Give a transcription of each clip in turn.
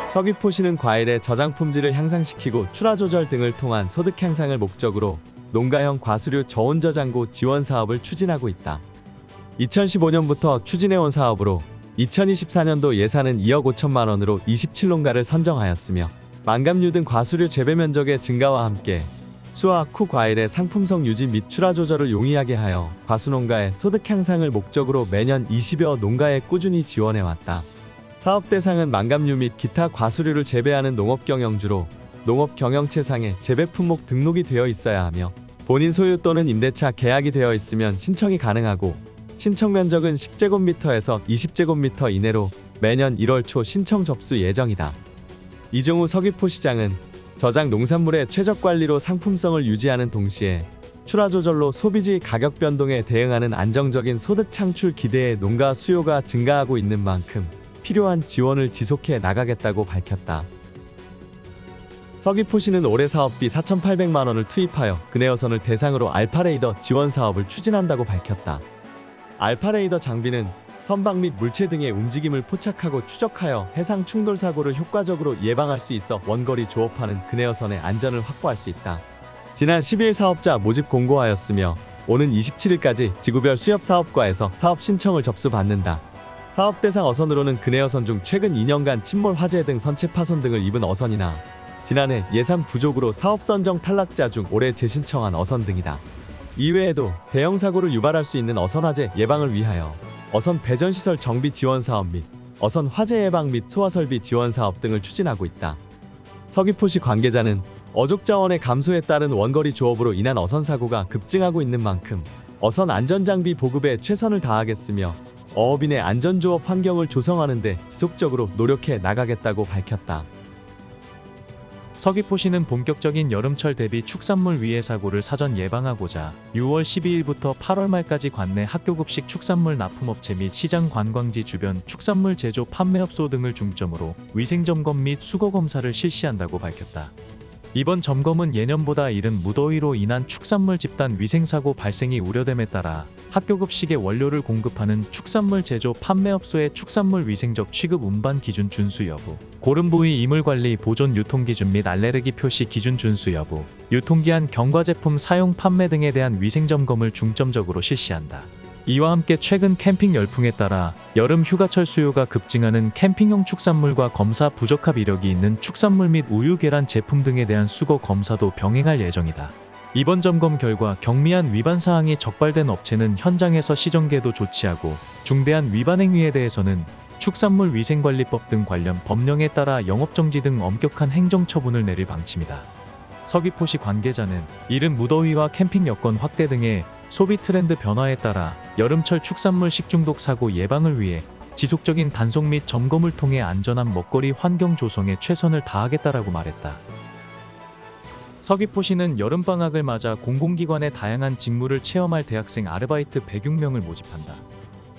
서귀포시는 과일의 저장 품질을 향상시키고 출하 조절 등을 통한 소득 향상을 목적으로 농가형 과수류 저온 저장고 지원 사업을 추진하고 있다. 2015년부터 추진해온 사업으로 2024년도 예산은 2억 5천만 원으로 27농가를 선정하였으며 망감류 등 과수류 재배 면적의 증가와 함께 수확 후 과일의 상품성 유지 및 출하 조절을 용이하게 하여 과수농가의 소득 향상을 목적으로 매년 20여 농가에 꾸준히 지원해왔다. 사업 대상은 망감류 및 기타 과수류를 재배하는 농업경영주로 농업경영체상에 재배 품목 등록이 되어 있어야 하며 본인 소유 또는 임대차 계약이 되어 있으면 신청이 가능하고 신청 면적은 10제곱미터에서 20제곱미터 이내로 매년 1월 초 신청 접수 예정이다. 이종우 서귀포시장은 저장 농산물의 최적 관리로 상품성을 유지하는 동시에 출하 조절로 소비지 가격 변동에 대응하는 안정적인 소득 창출 기대에 농가 수요가 증가하고 있는 만큼 필요한 지원을 지속해 나가겠다고 밝혔다. 서귀포시는 올해 사업비 4,800만 원을 투입하여 근해어선을 대상으로 알파레이더 지원 사업을 추진한다고 밝혔다. 알파레이더 장비는 선박 및 물체 등의 움직임을 포착하고 추적하여 해상 충돌 사고를 효과적으로 예방할 수 있어 원거리 조업하는 근해어선의 안전을 확보할 수 있다. 지난 12일 사업자 모집 공고하였으며 오는 27일까지 지구별 수협사업과에서 사업 신청을 접수받는다. 사업 대상 어선으로는 근해어선 중 최근 2년간 침몰 화재 등 선체 파손 등을 입은 어선이나 지난해 예산 부족으로 사업 선정 탈락자 중 올해 재신청한 어선 등이다. 이외에도 대형 사고를 유발할 수 있는 어선 화재 예방을 위하여 어선 배전시설 정비 지원 사업 및 어선 화재 예방 및 소화 설비 지원 사업 등을 추진하고 있다. 서귀포시 관계자는 어족 자원의 감소에 따른 원거리 조업으로 인한 어선 사고가 급증하고 있는 만큼 어선 안전장비 보급에 최선을 다하겠으며 어업인의 안전조업 환경을 조성하는 데 지속적으로 노력해 나가겠다고 밝혔다. 서귀포시는 본격적인 여름철 대비 축산물 위해 사고를 사전 예방하고자 6월 12일부터 8월 말까지 관내 학교급식 축산물 납품업체 및 시장 관광지 주변 축산물 제조 판매업소 등을 중점으로 위생점검 및 수거검사를 실시한다고 밝혔다. 이번 점검은 예년보다 이른 무더위로 인한 축산물 집단 위생사고 발생이 우려됨에 따라 학교급식의 원료를 공급하는 축산물 제조 판매업소의 축산물 위생적 취급 운반 기준 준수 여부, 고름부위 이물관리 보존 유통기준 및 알레르기 표시 기준 준수 여부, 유통기한 경과 제품 사용 판매 등에 대한 위생점검을 중점적으로 실시한다. 이와 함께 최근 캠핑 열풍에 따라 여름 휴가철 수요가 급증하는 캠핑용 축산물과 검사 부적합 이력이 있는 축산물 및 우유 계란 제품 등에 대한 수거 검사도 병행할 예정이다. 이번 점검 결과 경미한 위반 사항이 적발된 업체는 현장에서 시정계도 조치하고 중대한 위반 행위에 대해서는 축산물 위생관리법 등 관련 법령에 따라 영업정지 등 엄격한 행정처분을 내릴 방침이다. 서귀포시 관계자는 이른 무더위와 캠핑 여건 확대 등의 소비 트렌드 변화에 따라 여름철 축산물 식중독 사고 예방을 위해 지속적인 단속 및 점검을 통해 안전한 먹거리 환경 조성에 최선을 다하겠다라고 말했다. 서귀포시는 여름방학을 맞아 공공기관의 다양한 직무를 체험할 대학생 아르바이트 106명을 모집한다.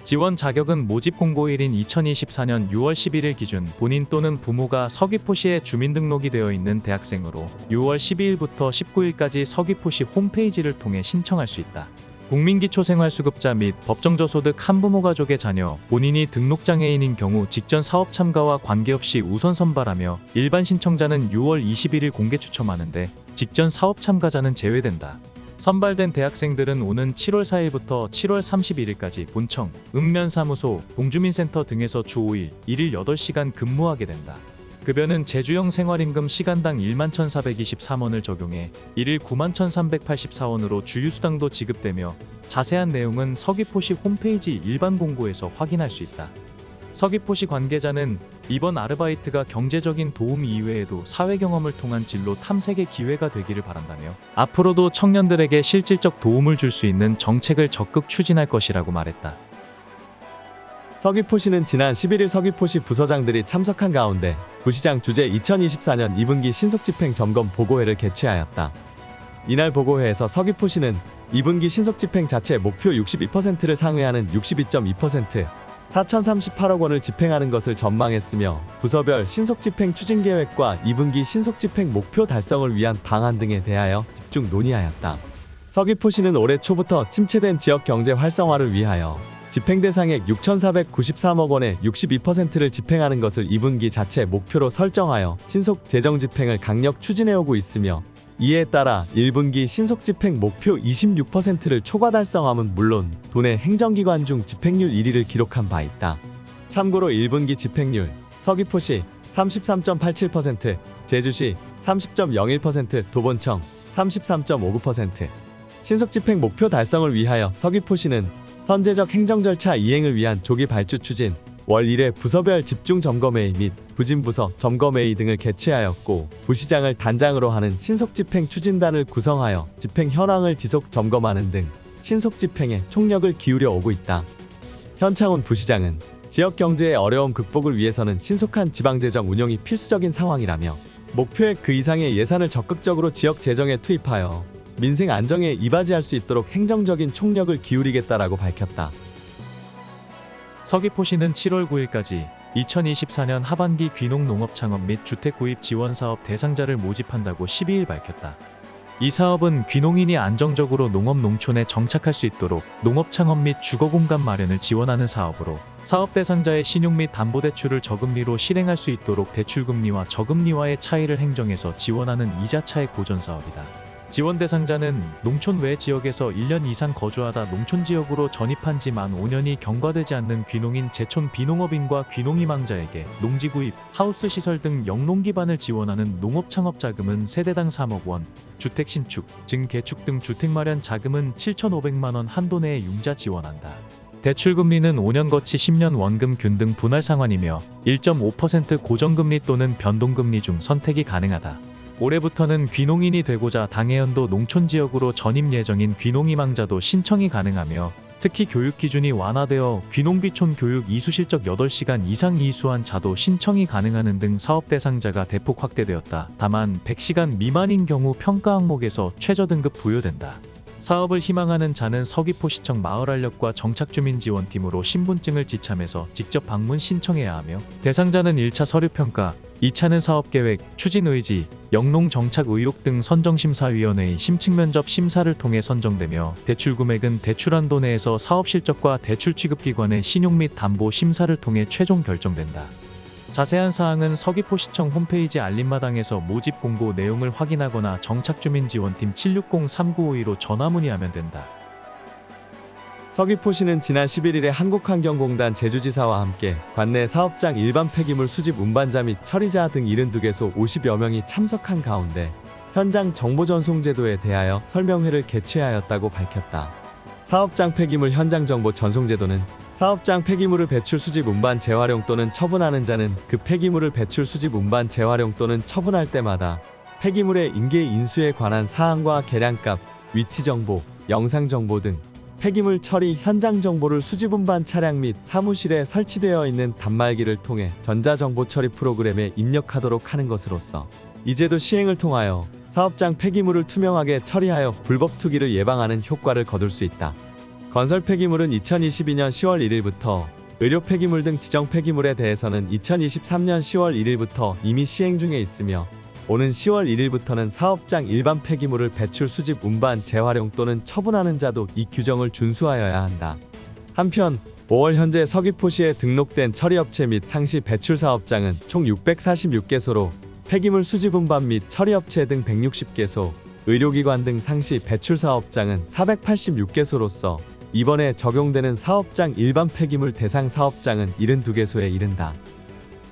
지원 자격은 모집 공고일인 2024년 6월 11일 기준 본인 또는 부모가 서귀포시에 주민등록이 되어 있는 대학생으로 6월 12일부터 19일까지 서귀포시 홈페이지를 통해 신청할 수 있다. 국민기초생활수급자 및 법정저소득 한부모 가족의 자녀, 본인이 등록장애인인 경우 직전 사업 참가와 관계없이 우선 선발하며 일반 신청자는 6월 21일 공개 추첨하는데 직전 사업 참가자는 제외된다. 선발된 대학생들은 오는 7월 4일부터 7월 31일까지 본청, 읍면사무소, 동주민센터 등에서 주 5일, 1일 8시간 근무하게 된다. 급여는 제주형 생활임금 시간당 11,423원을 적용해 1일 91,384원으로 주유수당도 지급되며 자세한 내용은 서귀포시 홈페이지 일반 공고에서 확인할 수 있다. 서귀포시 관계자는 이번 아르바이트가 경제적인 도움 이외에도 사회 경험을 통한 진로 탐색의 기회가 되기를 바란다며 앞으로도 청년들에게 실질적 도움을 줄 수 있는 정책을 적극 추진할 것이라고 말했다. 서귀포시는 지난 11일 서귀포시 부서장들이 참석한 가운데 부시장 주재 2024년 2분기 신속집행 점검 보고회를 개최하였다. 이날 보고회에서 서귀포시는 2분기 신속집행 자체 목표 62%를 상회하는 62.2%, 4,038억 원을 집행하는 것을 전망했으며 부서별 신속집행 추진계획과 2분기 신속집행 목표 달성을 위한 방안 등에 대하여 집중 논의하였다. 서귀포시는 올해 초부터 침체된 지역 경제 활성화를 위하여 집행 대상액 6,493억 원의 62%를 집행하는 것을 2분기 자체 목표로 설정하여 신속 재정 집행을 강력 추진해오고 있으며, 이에 따라 1분기 신속 집행 목표 26%를 초과 달성함은 물론 도내 행정기관 중 집행률 1위를 기록한 바 있다. 참고로 1분기 집행률, 서귀포시 33.87%, 제주시 30.01%, 도본청 33.59%. 신속 집행 목표 달성을 위하여 서귀포시는 선제적 행정 절차 이행을 위한 조기 발주 추진, 월 1회 부서별 집중 점검회의 및 부진부서 점검회의 등을 개최하였고, 부시장을 단장으로 하는 신속 집행 추진단을 구성하여 집행 현황을 지속 점검하는 등 신속 집행에 총력을 기울여 오고 있다. 현창훈 부시장은 지역 경제의 어려움 극복을 위해서는 신속한 지방재정 운영이 필수적인 상황이라며, 목표액 그 이상의 예산을 적극적으로 지역 재정에 투입하여 민생 안정에 이바지할 수 있도록 행정적인 총력을 기울이겠다라고 밝혔다. 서귀포시는 7월 9일까지 2024년 하반기 귀농 농업 창업 및 주택 구입 지원 사업 대상자를 모집한다고 12일 밝혔다. 이 사업은 귀농인이 안정적으로 농업 농촌에 정착할 수 있도록 농업 창업 및 주거 공간 마련을 지원하는 사업으로, 사업 대상자의 신용 및 담보대출을 저금리로 실행할 수 있도록 대출금리와 저금리와의 차이를 행정해서 지원하는 이자 차액 보전 사업이다. 지원 대상자는 농촌 외 지역에서 1년 이상 거주하다 농촌 지역으로 전입한 지 만 5년이 경과되지 않는 귀농인 제촌 비농업인과 귀농희망자에게 농지 구입, 하우스 시설 등 영농 기반을 지원하는 농업 창업 자금은 세대당 3억 원, 주택 신축, 증 개축 등 주택 마련 자금은 7,500만 원 한도 내에 융자 지원한다. 대출금리는 5년 거치 10년 원금 균등 분할 상환이며 1.5% 고정금리 또는 변동금리 중 선택이 가능하다. 올해부터는 귀농인이 되고자 당해연도 농촌 지역으로 전입 예정인 귀농희망자도 신청이 가능하며, 특히 교육 기준이 완화되어 귀농귀촌 교육 이수 실적 8시간 이상 이수한 자도 신청이 가능하는 등 사업 대상자가 대폭 확대되었다. 다만 100시간 미만인 경우 평가 항목에서 최저 등급 부여된다. 사업을 희망하는 자는 서귀포시청 마을알력과 정착주민지원팀으로 신분증을 지참해서 직접 방문 신청해야 하며, 대상자는 1차 서류평가, 2차는 사업계획, 추진의지, 영농정착의혹 등 선정심사위원회의 심층면접 심사를 통해 선정되며, 대출금액은 대출한도 내에서 사업실적과 대출취급기관의 신용 및 담보 심사를 통해 최종 결정된다. 자세한 사항은 서귀포시청 홈페이지 알림마당에서 모집 공고 내용을 확인하거나 정착주민지원팀 760-3952로 전화 문의하면 된다. 서귀포시는 지난 11일에 한국환경공단 제주지사와 함께 관내 사업장 일반 폐기물 수집 운반자 및 처리자 등 72개소 50여 명이 참석한 가운데 현장 정보 전송 제도에 대하여 설명회를 개최하였다고 밝혔다. 사업장 폐기물 현장 정보 전송 제도는 사업장 폐기물을 배출 수집 운반 재활용 또는 처분하는 자는 그 폐기물을 배출 수집 운반 재활용 또는 처분할 때마다 폐기물의 인계 인수에 관한 사항과 계량값, 위치 정보, 영상 정보 등 폐기물 처리 현장 정보를 수집 운반 차량 및 사무실에 설치되어 있는 단말기를 통해 전자정보 처리 프로그램에 입력하도록 하는 것으로서, 이 제도 시행을 통하여 사업장 폐기물을 투명하게 처리하여 불법 투기를 예방하는 효과를 거둘 수 있다. 건설 폐기물은 2022년 10월 1일부터, 의료 폐기물 등 지정 폐기물에 대해서는 2023년 10월 1일부터 이미 시행 중에 있으며, 오는 10월 1일부터는 사업장 일반 폐기물을 배출 수집 운반 재활용 또는 처분하는 자도 이 규정을 준수하여야 한다. 한편 5월 현재 서귀포시에 등록된 처리업체 및 상시 배출 사업장은 총 646개소로 폐기물 수집 운반 및 처리업체 등 160개소, 의료기관 등 상시 배출 사업장은 486개소로서 이번에 적용되는 사업장 일반 폐기물 대상 사업장은 72개소에 이른다.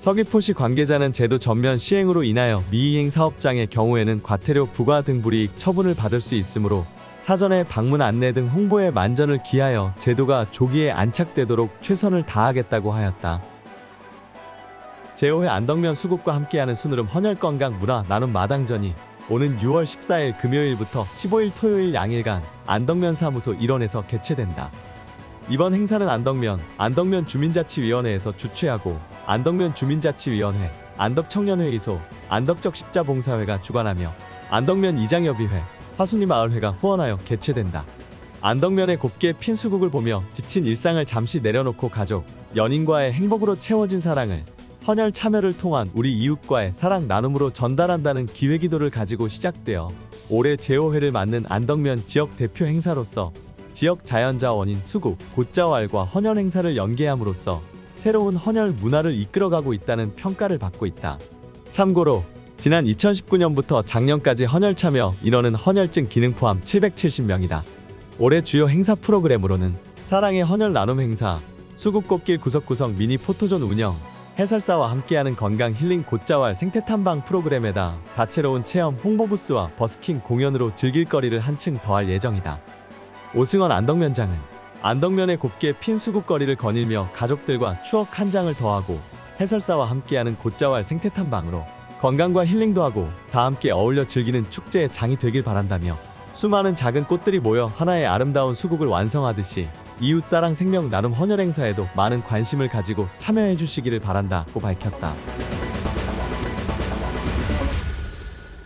서귀포시 관계자는 제도 전면 시행으로 인하여 미이행 사업장의 경우에는 과태료 부과 등 불이익 처분을 받을 수 있으므로 사전에 방문 안내 등 홍보에 만전을 기하여 제도가 조기에 안착되도록 최선을 다하겠다고 하였다. 제5회 안덕면 수국과 함께하는 순으름 헌혈건강 문화 나눔 마당전이 오는 6월 14일 금요일부터 15일 토요일 양일간 안덕면 사무소 일원에서 개최된다. 이번 행사는 안덕면 주민자치위원회에서 주최하고 안덕면 주민자치위원회, 안덕청년회의소, 안덕적 십자봉사회가 주관하며 안덕면 이장협의회, 화순이 마을회가 후원하여 개최된다. 안덕면의 곱게 핀 수국을 보며 지친 일상을 잠시 내려놓고 가족, 연인과의 행복으로 채워진 사랑을 헌혈 참여를 통한 우리 이웃과의 사랑 나눔으로 전달한다는 기회기도를 가지고 시작되어 올해 제5회를 맞는 안덕면 지역 대표 행사로서 지역 자연자원인 수국, 곶자왈과 헌혈 행사를 연계함으로써 새로운 헌혈 문화를 이끌어가고 있다는 평가를 받고 있다. 참고로 지난 2019년부터 작년까지 헌혈 참여 인원은 헌혈증 기능 포함 770명이다. 올해 주요 행사 프로그램으로는 사랑의 헌혈 나눔 행사, 수국 꽃길 구석구석 미니 포토존 운영, 해설사와 함께하는 건강 힐링 곶자왈 생태 탐방 프로그램에다 다채로운 체험 홍보 부스와 버스킹 공연으로 즐길 거리를 한층 더할 예정이다. 오승원 안덕면장은 안덕면에 곱게 핀 수국거리를 거닐며 가족들과 추억 한 장을 더하고 해설사와 함께하는 곶자왈 생태 탐방으로 건강과 힐링도 하고 다 함께 어울려 즐기는 축제의 장이 되길 바란다며 수많은 작은 꽃들이 모여 하나의 아름다운 수국을 완성하듯이 이웃사랑 생명 나눔 헌혈 행사에도 많은 관심을 가지고 참여해 주시기를 바란다고 밝혔다.